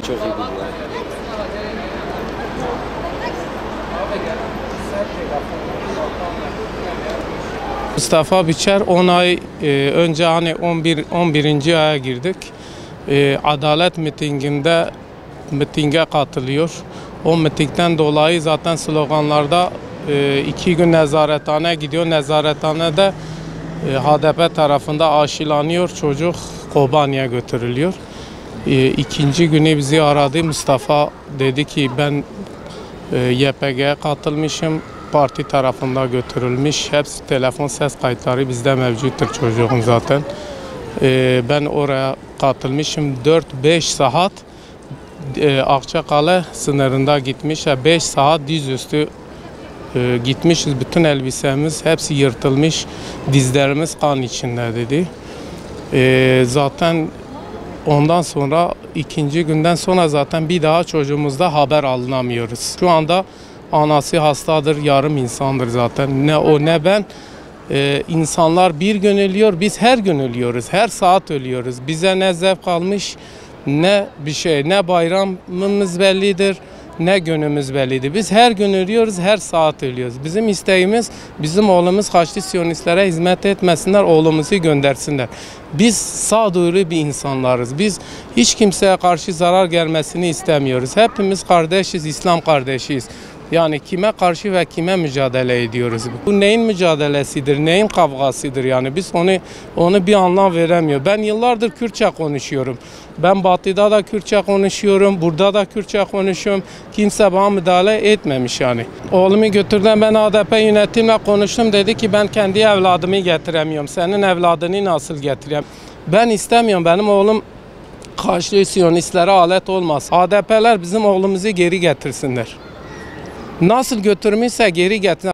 Çok iyi bildiler. Mustafa Biçer 10 ay önce hani 11. aya girdik. Adalet mitinge katılıyor. O mitingden dolayı zaten sloganlarda 2 gün nezarethane gidiyor. Nezarethanede HDP tarafında aşılanıyor. Çocuk Kobani'ye götürülüyor. İkinci günü bizi aradı. Mustafa dedi ki ben YPG'ye katılmışım. Parti tarafında götürülmüş. Hepsi telefon ses kayıtları bizde mevcuttur çocuğun zaten. Ben oraya katılmışım. 4-5 saat Akçakale sınırında gitmiş. 5 saat dizüstü gitmişiz. Bütün elbisemiz hepsi yırtılmış. Dizlerimiz kan içinde dedi. Zaten ondan sonra ikinci günden sonra zaten bir daha çocuğumuzda haber alınamıyoruz. Şu anda anası hastadır, yarım insandır zaten. Ne o ne ben. İnsanlar bir gün ölüyor, biz her gün ölüyoruz, her saat ölüyoruz. Bize ne zevk kalmış, ne bir şey, ne bayramımız bellidir, ne günümüz bellidir. Biz her gün ölüyoruz, her saat ölüyoruz. Bizim isteğimiz, bizim oğlumuz Haçlı Siyonistlere hizmet etmesinler, oğlumuzu göndersinler. Biz sağduyulu bir insanlarız. Biz hiç kimseye karşı zarar gelmesini istemiyoruz. Hepimiz kardeşiz, İslam kardeşiyiz. Yani kime karşı ve kime mücadele ediyoruz? Bu neyin mücadelesidir, neyin kavgasıdır yani biz onu bir anlam veremiyor. Ben yıllardır Kürtçe konuşuyorum. Ben Batı'da da Kürtçe konuşuyorum, burada da Kürtçe konuşuyorum. Kimse bana müdahale etmemiş yani. Oğlumu götürdüm, ben ADP yönetimle konuştum. Dedi ki ben kendi evladımı getiremiyorum. Senin evladını nasıl getireyim? Ben istemiyorum, benim oğlum Haçlı Siyonistlere alet olmaz. ADP'ler bizim oğlumuzu geri getirsinler. Nasıl götürmüşse geri getir.